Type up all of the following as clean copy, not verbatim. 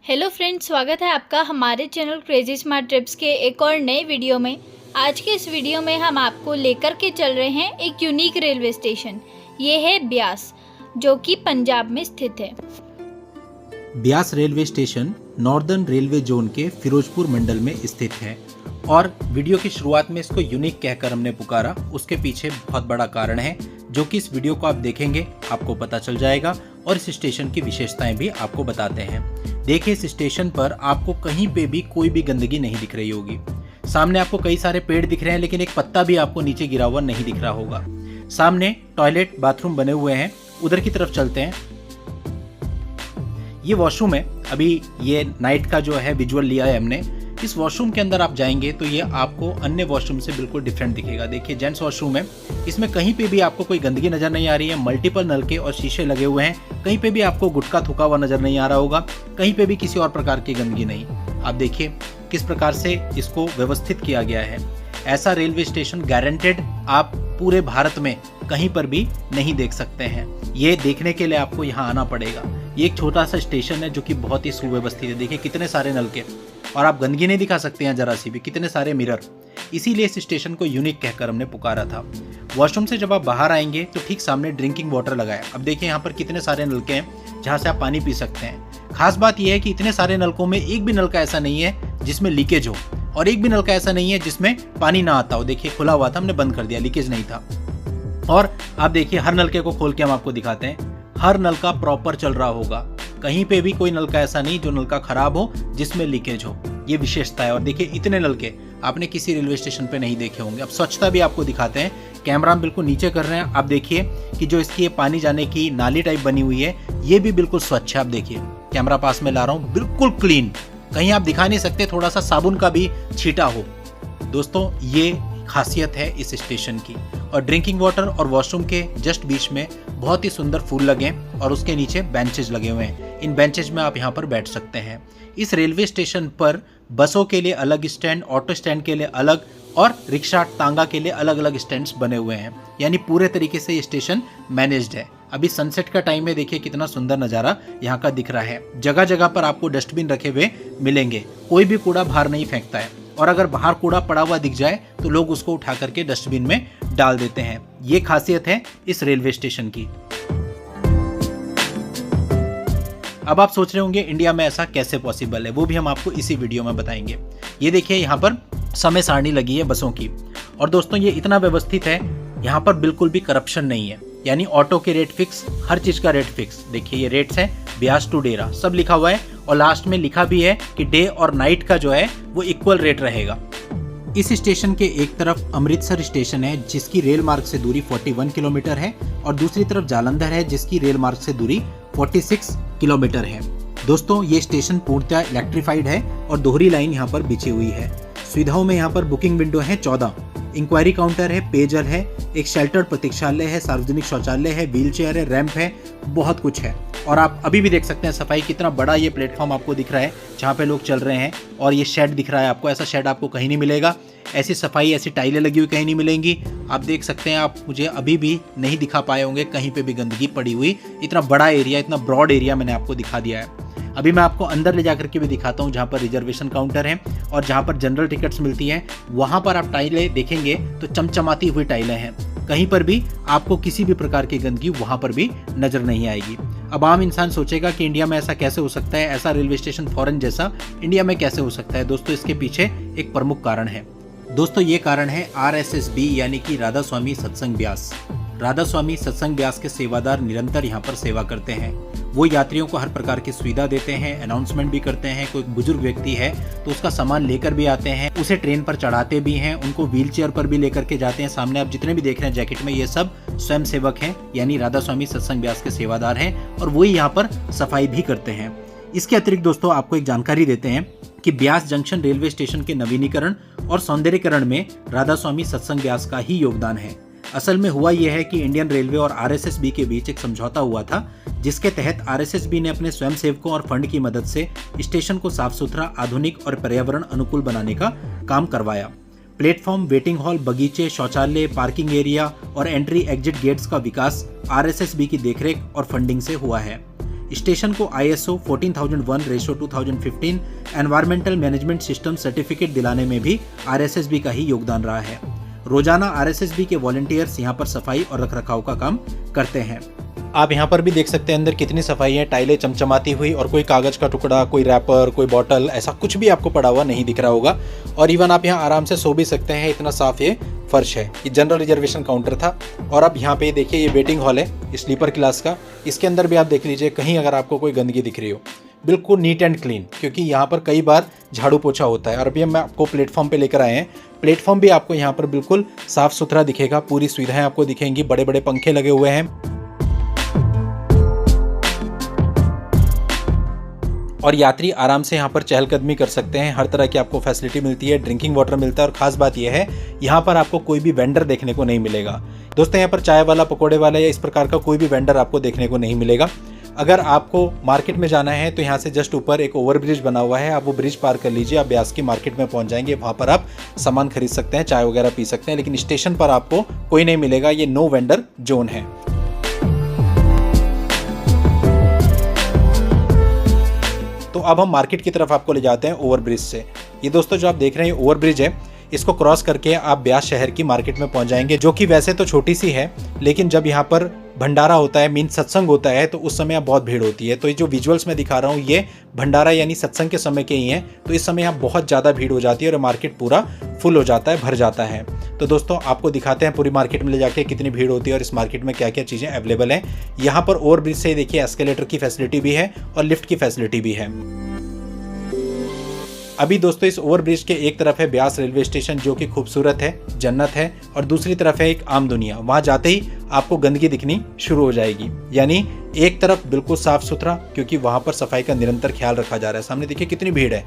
Hello friends, स्वागत है आपका हमारे चैनल क्रेजी स्मार्ट ट्रिप्स के एक और नए वीडियो में। आज के इस वीडियो में हम आपको लेकर के चल रहे हैं एक यूनिक रेलवे स्टेशन। ये है ब्यास, जो कि पंजाब में स्थित है। Beas railway station northern railway zone के फिरोजपुर मंडल में स्थित है और वीडियो की शुरुआत में इसको यूनिक कहकर हमने पुकारा। उसके पीछे बहुत बड़ा कारण है जो कि इस वीडियो को आप देखेंगे आपको पता चल जाएगा और इस स्टेशन की विशेषताएं भी आपको बताते हैं। देखिए, इस स्टेशन पर आपको कहीं पे भी कोई भी गंदगी नहीं दिख रही होगी। सामने आपको कई सारे पेड़ दिख रहे हैं लेकिन एक पत्ता भी आपको नीचे गिरा हुआ नहीं दिख रहा होगा। सामने टॉयलेट बाथरूम बने हुए हैं। उधर की तरफ चलते हैं। ये वॉशरूम है। अभी ये नाइट का जो है विजुअल लिया है हमने। इस वॉशरूम के अंदर आप जाएंगे तो ये आपको अन्य वॉशरूम से बिल्कुल डिफरेंट दिखेगा। देखिए, जेंट्स वॉशरूम है। इसमें कहीं पे भी आपको कोई गंदगी नजर नहीं आ रही है। मल्टीपल नलके और शीशे लगे हुए हैं। कहीं पे भी आपको गुटखा थूका हुआ नजर नहीं आ रहा होगा। कहीं पे भी किसी और प्रकार की गंदगी नहीं। आप देखिए किस प्रकार से इसको व्यवस्थित किया गया है। ऐसा रेलवे स्टेशन गारंटेड आप पूरे भारत में कहीं पर भी नहीं देख सकते हैं। ये देखने के लिए आपको यहाँ आना पड़ेगा। ये एक छोटा सा स्टेशन है जो कि बहुत ही सुव्यवस्थित है। देखिए कितने सारे नलके, और आप गंदगी नहीं दिखा सकते हैं जरा सी भी। कितने सारे मिरर, इसीलिए इस स्टेशन को यूनिक कहकर हमने पुकारा था। वॉशरूम से जब आप बाहर आएंगे तो ठीक सामने ड्रिंकिंग वाटर लगा है। अब देखिए यहाँ पर कितने सारे नलके हैं जहाँ से आप पानी पी सकते हैं। खास बात यह है कि इतने सारे नलकों में एक भी नलका ऐसा नहीं है जिसमें लीकेज हो, और एक भी नलका ऐसा नहीं है जिसमें पानी ना आता हो। देखिए खुला हुआ था, हमने बंद कर दिया, लीकेज नहीं था। और आप देखिए हर नलके को खोल के हम आपको दिखाते हैं। हर नलका प्रॉपर चल रहा होगा। कहीं पे भी कोई नलका ऐसा नहीं जो नलका खराब हो, जिसमें लीकेज हो। ये विशेषता है। और देखिए इतने नलके आपने किसी रेलवे स्टेशन पे नहीं देखे होंगे। अब स्वच्छता भी आपको दिखाते हैं। कैमरा हम बिल्कुल नीचे कर रहे हैं। आप देखिए कि जो इसकी पानी जाने की नाली टाइप बनी हुई है, ये भी बिल्कुल स्वच्छ है। आप देखिए, कैमरा पास में ला रहा हूँ, बिल्कुल क्लीन। कहीं आप दिखा नहीं सकते थोड़ा सा साबुन का भी छींटा हो। दोस्तों, ये खासियत है इस स्टेशन की। और ड्रिंकिंग वाटर और वॉशरूम के जस्ट बीच में बहुत ही सुंदर फूल लगे हैं और उसके नीचे बेंचेज लगे हुए हैं। इन बेंचेज में आप यहाँ पर बैठ सकते हैं। इस रेलवे स्टेशन पर बसों के लिए अलग स्टैंड, ऑटो स्टैंड के लिए अलग, और रिक्शा तांगा के लिए अलग अलग स्टैंड्स बने हुए हैं। यानी पूरे तरीके से ये स्टेशन मैनेज्ड है। अभी सनसेट का टाइम है। देखिए कितना सुंदर नज़ारा यहाँ का दिख रहा है। जगह जगह पर आपको डस्टबिन रखे हुए मिलेंगे। कोई भी कूड़ा बाहर नहीं फेंकता है, और अगर बाहर कूड़ा पड़ा हुआ दिख जाए तो लोग उसको उठा करके डस्टबिन में डाल देते हैं। ये खासियत है इस रेलवे स्टेशन की। अब आप सोच रहे होंगे इंडिया में ऐसा कैसे पॉसिबल है, वो भी हम आपको इसी वीडियो में बताएंगे। ये देखिए यहाँ पर समय सारणी लगी है बसों की, और दोस्तों ये इतना व्यवस्थित है। यहाँ पर बिल्कुल भी करप्शन नहीं है। यानी ऑटो के रेट फिक्स, हर चीज का रेट फिक्स। देखिए ये रेट्स हैं, ब्यास टू डेरा सब लिखा हुआ है, और लास्ट में लिखा भी है कि डे और नाइट का जो है वो इक्वल रेट रहेगा। इस स्टेशन के एक तरफ अमृतसर स्टेशन है जिसकी रेल मार्ग से दूरी 41 किलोमीटर है, और दूसरी तरफ जालंधर है जिसकी रेल मार्ग से दूरी 46 किलोमीटर है। दोस्तों ये स्टेशन पूर्णतः इलेक्ट्रीफाइड है और दोहरी लाइन यहाँ पर बिछी हुई है। सुविधाओं में यहाँ पर बुकिंग विंडो है 14, इंक्वायरी काउंटर है, पेयजल है, एक शेल्टर्ड प्रतीक्षालय है, सार्वजनिक शौचालय है, व्हील चेयर है, रैंप है, बहुत कुछ है। और आप अभी भी देख सकते हैं सफाई, कितना बड़ा ये प्लेटफॉर्म आपको दिख रहा है जहाँ पे लोग चल रहे हैं। और ये शेड दिख रहा है आपको, ऐसा शेड आपको कहीं नहीं मिलेगा। ऐसी सफाई, ऐसी टाइलें लगी हुई कहीं नहीं मिलेंगी। आप देख सकते हैं, आप मुझे अभी भी नहीं दिखा पाए होंगे कहीं पे भी गंदगी पड़ी हुई। इतना बड़ा एरिया, इतना ब्रॉड एरिया मैंने आपको दिखा दिया है। अभी मैं आपको अंदर ले जाकर के भी दिखाता हूँ जहाँ पर रिजर्वेशन काउंटर है और जहाँ पर जनरल टिकट्स मिलती हैं। वहाँ पर आप टाइलें देखेंगे तो चमचमाती हुई टाइलें हैं। कहीं पर भी आपको किसी भी प्रकार की गंदगी वहाँ पर भी नजर नहीं आएगी। अब आम इंसान सोचेगा कि इंडिया में ऐसा कैसे हो सकता है, ऐसा रेलवे स्टेशन फॉरेन जैसा इंडिया में कैसे हो सकता है। दोस्तों इसके पीछे एक प्रमुख कारण है। दोस्तों ये कारण है RSSB यानी कि राधा स्वामी सत्संग ब्यास। राधा स्वामी सत्संग ब्यास के सेवादार निरंतर यहाँ पर सेवा करते हैं। वो यात्रियों को हर प्रकार की सुविधा देते हैं, अनाउंसमेंट भी करते हैं। कोई बुजुर्ग व्यक्ति है तो उसका सामान लेकर भी आते हैं, उसे ट्रेन पर चढ़ाते भी हैं, उनको व्हील चेयर पर भी लेकर के जाते हैं। सामने आप जितने भी देख रहे हैं जैकेट में, ये सब स्वयं सेवक हैं, यानी राधा स्वामी सत्संग ब्यास के सेवादार हैं, और वही यहाँ पर सफाई भी करते हैं। इसके अतिरिक्त दोस्तों आपको एक जानकारी देते हैं कि ब्यास जंक्शन रेलवे स्टेशन के नवीनीकरण और सौंदर्यीकरण में राधा स्वामी सत्संग ब्यास का ही योगदान है। असल में हुआ यह है कि इंडियन रेलवे और RSSB के बीच एक समझौता हुआ था, जिसके तहत RSSB ने अपने स्वयंसेवकों और फंड की मदद से स्टेशन को साफ सुथरा, आधुनिक और पर्यावरण अनुकूल बनाने का काम करवाया। प्लेटफॉर्म, वेटिंग हॉल, बगीचे, शौचालय, पार्किंग एरिया और एंट्री एग्जिट गेट्स का विकास RSSB की देखरेख और फंडिंग से हुआ है। स्टेशन को ISO 14001/2015 environmental management system certificate दिलाने में भी RSSB का ही योगदान रहा है। रोजाना RSSB के वॉलंटियर्स यहाँ पर सफाई और रखरखाव का काम करते हैं। आप यहाँ पर भी देख सकते हैं अंदर कितनी सफाई है, टाइलें चमचमाती हुई और कोई कागज का टुकड़ा, कोई रैपर, कोई बॉटल, ऐसा कुछ भी आपको पड़ा हुआ नहीं दिख रहा होगा। और इवन आप यहाँ आराम से सो भी सकते हैं, इतना साफ ये फर्श है। ये जनरल रिजर्वेशन काउंटर था। और अब यहाँ पे देखिए ये वेटिंग हॉल है स्लीपर क्लास का। इसके अंदर भी आप देख लीजिए कहीं अगर आपको कोई गंदगी दिख रही हो, बिल्कुल नीट एंड क्लीन, क्योंकि यहाँ पर कई बार झाड़ू पोछा होता है। और अभी हम आपको प्लेटफॉर्म पे लेकर आए हैं। प्लेटफॉर्म भी आपको यहाँ पर बिल्कुल साफ सुथरा दिखेगा, पूरी सुविधाएं आपको दिखेंगी, बड़े बड़े पंखे लगे हुए हैं। और यात्री आराम से यहाँ पर चहलकदमी कर सकते हैं। हर तरह की आपको फैसिलिटी मिलती है, ड्रिंकिंग वाटर मिलता है। और खास बात यह है यहाँ पर आपको कोई भी वेंडर देखने को नहीं मिलेगा। दोस्तों यहाँ पर चाय वाला, पकोड़े वाला या इस प्रकार का कोई भी वेंडर आपको देखने को नहीं मिलेगा। अगर आपको मार्केट में जाना है तो यहाँ से जस्ट ऊपर एक ओवरब्रिज बना हुआ है, आप वो ब्रिज पार कर लीजिए, आप ब्यास की मार्केट में पहुँच जाएंगे। वहाँ पर आप सामान खरीद सकते हैं, चाय वगैरह पी सकते हैं, लेकिन स्टेशन पर आपको कोई नहीं मिलेगा। ये नो वेंडर जोन है। तो अब हम मार्केट की तरफ आपको ले जाते हैं ओवरब्रिज से। ये दोस्तों जो आप देख रहे हैं ओवरब्रिज है, इसको क्रॉस करके आप ब्यास शहर की मार्केट में पहुंच जाएंगे, जो कि वैसे तो छोटी सी है, लेकिन जब यहाँ पर भंडारा होता है, मीन सत्संग होता है, तो उस समय यहाँ बहुत भीड़ होती है। तो ये जो विजुअल्स मैं दिखा रहा हूँ ये भंडारा यानी सत्संग के समय के ही हैं। तो इस समय यहाँ बहुत ज़्यादा भीड़ हो जाती है और मार्केट पूरा फुल हो जाता है, भर जाता है। तो दोस्तों आपको दिखाते हैं पूरी मार्केट में ले जाके कितनी भीड़ होती है और इस मार्केट में क्या क्या चीज़ें अवेलेबल हैं। यहाँ पर ओवरब्रिज से देखिए एस्केलेटर की फैसिलिटी भी है और लिफ्ट की फैसिलिटी भी है। अभी दोस्तों इस ओवरब्रिज के एक तरफ है ब्यास रेलवे स्टेशन, जो कि खूबसूरत है, जन्नत है, और दूसरी तरफ है एक आम दुनिया। वहां जाते ही आपको गंदगी दिखनी शुरू हो जाएगी। यानी एक तरफ बिल्कुल साफ सुथरा, क्योंकि वहां पर सफाई का निरंतर ख्याल रखा जा रहा है। सामने देखिए कितनी भीड़ है,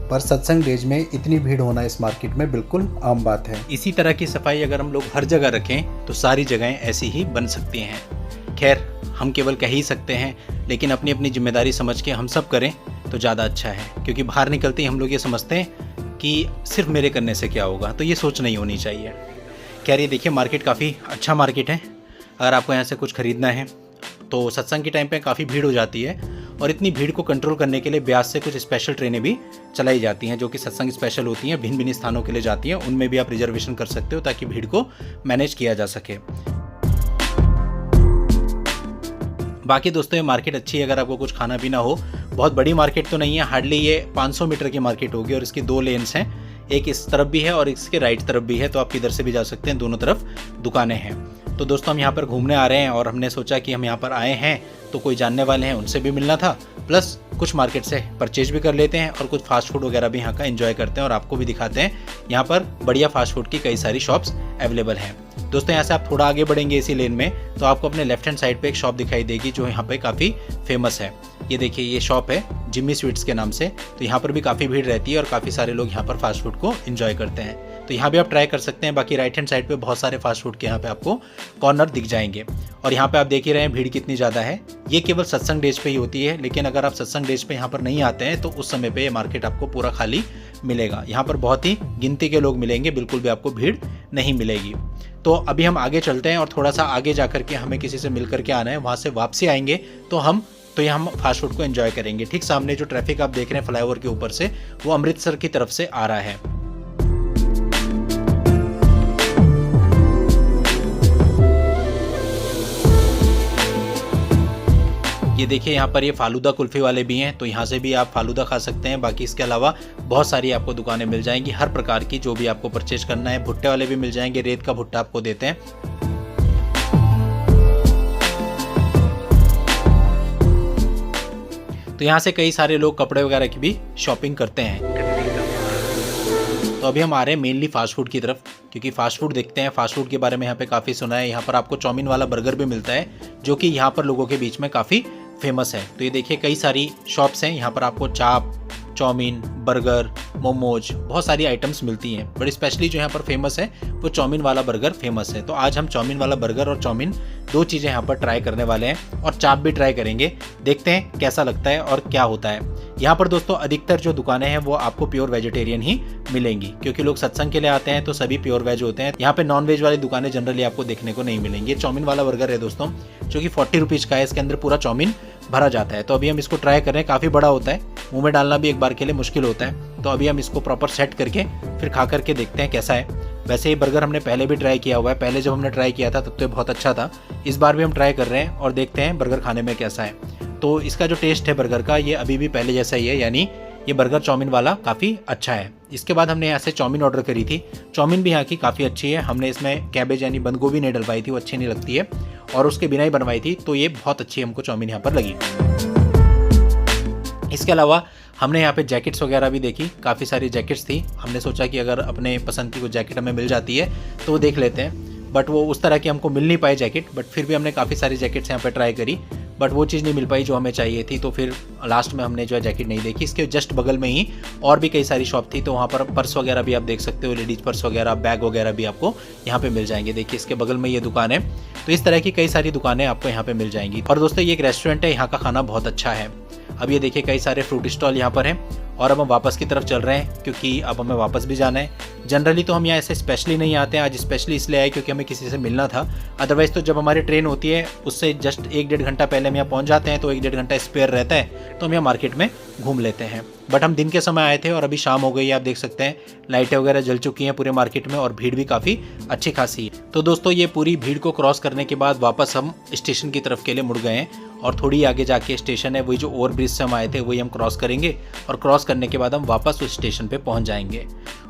पर सत्संग डेज में इतनी भीड़ होना इस मार्केट में बिल्कुल आम बात है। इसी तरह की सफाई अगर हम लोग हर जगह रखें तो सारी जगहें ऐसी ही बन सकती हैं। खैर हम केवल कह ही सकते हैं, लेकिन अपनी अपनी जिम्मेदारी समझ के हम सब करें तो ज़्यादा अच्छा है। क्योंकि बाहर निकलते ही हम लोग ये समझते हैं कि सिर्फ मेरे करने से क्या होगा, तो ये सोच नहीं होनी चाहिए। खैर ये देखिए मार्केट काफ़ी अच्छा मार्केट है। अगर आपको यहाँ से कुछ ख़रीदना है तो सत्संग के टाइम पे काफ़ी भीड़ हो जाती है, और इतनी भीड़ को कंट्रोल करने के लिए ब्यास से कुछ स्पेशल ट्रेनें भी चलाई जाती हैं, जो कि सत्संग स्पेशल होती हैं, भिन्न भिन्न स्थानों के लिए जाती हैं। उनमें भी आप रिजर्वेशन कर सकते हो ताकि भीड़ को मैनेज किया जा सके। बाकी दोस्तों ये मार्केट अच्छी है अगर आपको कुछ खाना पीना हो। बहुत बड़ी मार्केट तो नहीं है, हार्डली ये 500 मीटर की मार्केट होगी, और इसकी 2 लेन्स हैं, एक इस तरफ भी है और इसके राइट तरफ भी है, तो आप किधर से भी जा सकते हैं, दोनों तरफ दुकानें हैं। तो दोस्तों हम यहाँ पर घूमने आ रहे हैं और हमने सोचा कि हम यहाँ पर आए हैं तो कोई जानने वाले हैं उनसे भी मिलना था, प्लस कुछ मार्केट से परचेज भी कर लेते हैं और कुछ फास्ट फूड वगैरह भी यहाँ का एंजॉय करते हैं और आपको भी दिखाते हैं। यहाँ पर बढ़िया फास्ट फूड की कई सारी शॉप्स अवेलेबल हैं। दोस्तों यहाँ से आप थोड़ा आगे बढ़ेंगे इसी लेन में तो आपको अपने लेफ्ट हैंड साइड पे एक शॉप दिखाई देगी जो यहाँ पे काफ़ी फेमस है। ये देखिए ये शॉप है जिम्मी स्वीट्स के नाम से। तो यहाँ पर भी काफ़ी भीड़ रहती है और काफ़ी सारे लोग यहाँ पर फास्ट फूड को एंजॉय करते हैं, तो यहाँ भी आप ट्राई कर सकते हैं। बाकी राइट हैंड साइड पे बहुत सारे फास्ट फूड के यहाँ पे आपको कॉर्नर दिख जाएंगे। और यहाँ पे आप देख ही रहे हैं भीड़ कितनी ज़्यादा है। ये केवल सत्संग डेज पे ही होती है, लेकिन अगर आप सत्संग डेज पे यहाँ पर नहीं आते हैं तो उस समय पे ये मार्केट आपको पूरा खाली मिलेगा। यहाँ पर बहुत ही गिनती के लोग मिलेंगे, बिल्कुल भी आपको भीड़ नहीं मिलेगी। तो अभी हम आगे चलते हैं और थोड़ा सा आगे जा करके हमें किसी से मिल करके आना है, वहाँ से वापसी आएंगे तो ये हम फास्ट फूड को एंजॉय करेंगे। ठीक सामने जो ट्रैफिक आप देख रहे हैं फ्लाईओवर के ऊपर से, वो अमृतसर की तरफ से आ रहा है। ये देखिए यहाँ पर ये फालूदा कुल्फी वाले भी हैं, तो यहाँ से भी आप फालूदा खा सकते हैं। बाकी इसके अलावा बहुत सारी आपको दुकानें मिल जाएंगी हर प्रकार की, जो भी आपको परचेज करना है। भुट्टे वाले भी मिल जाएंगे, रेत का भुट्टा आपको देते हैं। तो यहाँ से कई सारे लोग कपड़े वगैरह की भी शॉपिंग करते हैं। तो अभी हम आ रहे हैं मेनली फास्ट फूड की तरफ, क्योंकि फास्ट फूड देखते हैं। फास्ट फूड के बारे में यहाँ पे काफ़ी सुना है। यहाँ पर आपको चाउमीन वाला बर्गर भी मिलता है, जो कि यहाँ पर लोगों के बीच में काफ़ी फेमस है। तो ये देखिए कई सारी शॉप्स हैं, यहाँ पर आपको चाप, चाउमीन, बर्गर, मोमोज, बहुत सारी आइटम्स मिलती हैं। बड़ी स्पेशली जो यहाँ पर फेमस है वो चाउमीन वाला बर्गर फेमस है। तो आज हम चाउमीन वाला बर्गर और चाउमीन दो चीज़ें यहाँ पर ट्राई करने वाले हैं, और चाप भी ट्राई करेंगे। देखते हैं कैसा लगता है और क्या होता है। यहाँ पर दोस्तों अधिकतर जो दुकानें हैं वो आपको प्योर वेजिटेरियन ही मिलेंगी, क्योंकि लोग सत्संग के लिए आते हैं तो सभी प्योर वेज होते हैं। यहाँ पे नॉन वेज वाली दुकानें जनरली आपको देखने को नहीं मिलेंगी। चाउमीन वाला बर्गर है दोस्तों, जो कि 40 रुपीज़ का है। इसके अंदर पूरा चाउमीन भरा जाता है। तो अभी हम इसको ट्राई कर रहे हैं, काफ़ी बड़ा होता है, मुंह में डालना भी एक बार के लिए मुश्किल होता है। तो अभी हम इसको प्रॉपर सेट करके फिर खा करके देखते हैं कैसा है। वैसे ये बर्गर हमने पहले भी ट्राई किया हुआ है, पहले जब हमने ट्राई किया था तब तो बहुत अच्छा था। इस बार भी हम ट्राई कर रहे हैं और देखते हैं बर्गर खाने में कैसा है। तो इसका जो टेस्ट है बर्गर का, ये अभी भी पहले जैसा ही है, यानी ये बर्गर चाउमीन वाला काफ़ी अच्छा है। इसके बाद हमने यहाँ से चाउमीन ऑर्डर करी थी। चाउमीन भी यहाँ की काफ़ी अच्छी है। हमने इसमें कैबेज यानी बंद गोभी नहीं डलवाई थी, वो अच्छी नहीं लगती है, और उसके बिना ही बनवाई थी, तो ये बहुत अच्छी हमको चाउमीन यहाँ पर लगी। इसके अलावा हमने यहाँ पे जैकेट्स वगैरह भी देखी, काफ़ी सारी जैकेट्स थी। हमने सोचा कि अगर अपने पसंद की कोई जैकेट हमें मिल जाती है तो वो देख लेते हैं, बट वो उस तरह की हमको मिल नहीं पाई जैकेट। बट फिर भी हमने काफ़ी सारी जैकेट्स यहाँ पे ट्राई करी, बट वो चीज़ नहीं मिल पाई जो हमें चाहिए थी। तो फिर लास्ट में हमने जो है जैकेट नहीं देखी। इसके जस्ट बगल में ही और भी कई सारी शॉप थी, तो वहाँ पर पर्स वगैरह भी आप देख सकते हो, लेडीज पर्स वगैरह, बैग वगैरह भी आपको यहाँ पे मिल जाएंगे। देखिए इसके बगल में ये दुकान है। तो इस तरह की कई सारी दुकानें आपको यहाँ पे मिल जाएंगी। और दोस्तों ये एक रेस्टोरेंट है, यहाँ का खाना बहुत अच्छा है। अब ये देखिए कई सारे फ्रूट स्टॉल यहाँ पर हैं, और अब हम वापस की तरफ चल रहे हैं क्योंकि अब हमें वापस भी जाना है। जनरली तो हम यहाँ ऐसे स्पेशली नहीं आते हैं, आज स्पेशली इसलिए आए क्योंकि हमें किसी से मिलना था। अदरवाइज़ तो जब हमारी ट्रेन होती है उससे जस्ट 1-1.5 घंटा पहले हम यहाँ पहुँच जाते हैं, तो 1-1.5 घंटा स्पेयर रहता है, तो हम यहाँ मार्केट में घूम लेते हैं। बट हम दिन के समय आए थे और अभी शाम हो गई है। आप देख सकते हैं लाइटें वगैरह जल चुकी हैं पूरे मार्केट में, और भीड़ भी काफ़ी अच्छी खासी है। तो दोस्तों ये पूरी भीड़ को क्रॉस करने के बाद वापस हम स्टेशन की तरफ के लिए मुड़ गए हैं, और थोड़ी आगे जाके स्टेशन है, वही जो ओवरब्रिज से हम आए थे वही हम क्रॉस करेंगे, और क्रॉस करने के बाद हम वापस उस स्टेशन पे पहुंच जाएंगे।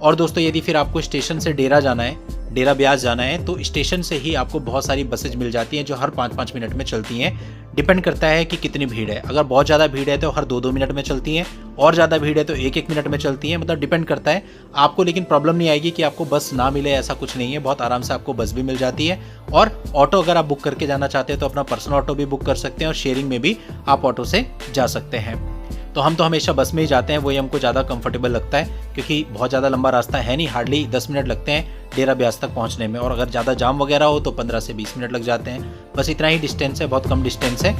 और दोस्तों यदि फिर आपको स्टेशन से डेरा जाना है, डेरा ब्यास जाना है, तो स्टेशन से ही आपको बहुत सारी बसेज मिल जाती हैं जो हर 5-5 मिनट में चलती हैं। डिपेंड करता है कि कितनी भीड़ है। अगर बहुत ज़्यादा भीड़ है तो हर 2-2 मिनट में चलती हैं, और ज़्यादा भीड़ है तो 1-1 मिनट में चलती हैं। मतलब डिपेंड करता है आपको, लेकिन प्रॉब्लम नहीं आएगी कि आपको बस ना मिले, ऐसा कुछ नहीं है। बहुत आराम से आपको बस भी मिल जाती है, और ऑटो अगर आप बुक करके जाना चाहते हैं तो अपना पर्सनल ऑटो भी बुक कर सकते हैं, और शेयरिंग में भी आप ऑटो से जा सकते हैं। तो हम तो हमेशा बस में ही जाते हैं, वही हमको ज़्यादा कंफर्टेबल लगता है, क्योंकि बहुत ज़्यादा लंबा रास्ता है नहीं, हार्डली 10 मिनट लगते हैं डेरा ब्यास तक पहुंचने में, और अगर ज़्यादा जाम वगैरह हो तो 15 से 20 मिनट लग जाते हैं। बस इतना ही डिस्टेंस है, बहुत कम डिस्टेंस है।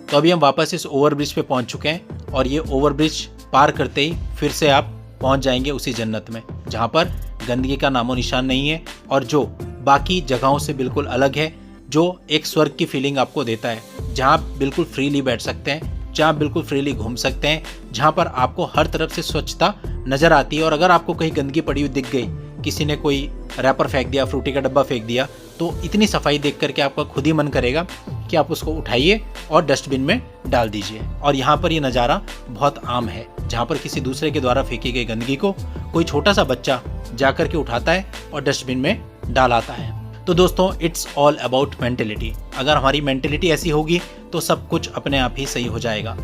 तो अभी हम वापस इस ओवरब्रिज पे पहुंच चुके हैं, और ये ओवरब्रिज पार करते ही फिर से आप पहुंच जाएंगे उसी जन्नत में, जहां पर गंदगी का नामो निशान नहीं है, और जो बाकी जगहों से बिल्कुल अलग है, जो एक स्वर्ग की फीलिंग आपको देता है, जहां आप बिल्कुल फ्रीली बैठ सकते हैं, जहां आप बिल्कुल फ्रीली घूम सकते हैं, जहां पर आपको हर तरफ से स्वच्छता नज़र आती है। और अगर आपको कहीं गंदगी पड़ी हुई दिख गई, किसी ने कोई रैपर फेंक दिया, फ्रूटी का डब्बा फेंक दिया, तो इतनी सफाई देख करके आपका खुद ही मन करेगा कि आप उसको उठाइए और डस्टबिन में डाल दीजिए। और यहाँ पर ये नज़ारा बहुत आम है, जहाँ पर किसी दूसरे के द्वारा फेंकी गई गंदगी को कोई छोटा सा बच्चा जा कर के उठाता है और डस्टबिन में डाल आता है। तो दोस्तों इट्स ऑल अबाउट मेंटेलिटी। अगर हमारी मेंटेलिटी ऐसी होगी तो सब कुछ अपने आप ही सही हो जाएगा।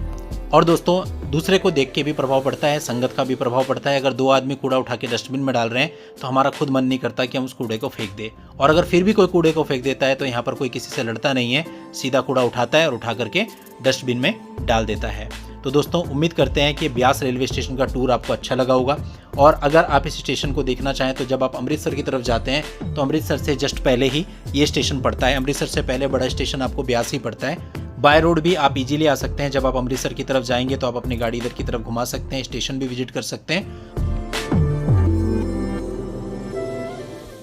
और दोस्तों दूसरे को देख के भी प्रभाव पड़ता है, संगत का भी प्रभाव पड़ता है। अगर 2 आदमी कूड़ा उठा के डस्टबिन में डाल रहे हैं तो हमारा खुद मन नहीं करता कि हम उस कूड़े को फेंक दें, और अगर फिर भी कोई कूड़े को फेंक देता है तो यहाँ पर कोई किसी से लड़ता नहीं है, सीधा कूड़ा उठाता है और उठा करके डस्टबिन में डाल देता है। तो दोस्तों उम्मीद करते हैं कि ब्यास रेलवे स्टेशन का टूर आपको अच्छा लगा होगा। और अगर आप इस स्टेशन को देखना चाहें तो जब आप अमृतसर की तरफ जाते हैं तो अमृतसर से जस्ट पहले ही ये स्टेशन पड़ता है। अमृतसर से पहले बड़ा स्टेशन आपको ब्यास ही पड़ता है। बाय रोड भी आप इजीली आ सकते हैं। जब आप अमृतसर की तरफ जाएंगे तो आप अपनी गाड़ी इधर की तरफ घुमा सकते हैं, स्टेशन भी विजिट कर सकते हैं।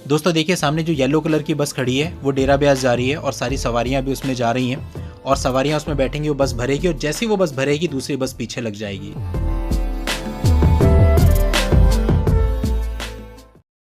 दोस्तों देखिए सामने जो येलो कलर की बस खड़ी है वो डेरा ब्यास जा रही है, और सारी सवारियां भी उसमें जा रही हैं, और सवारियां उसमें बैठेंगी, वो बस भरेगी, और जैसे ही वो बस भरेगी दूसरी बस पीछे लग जाएगी।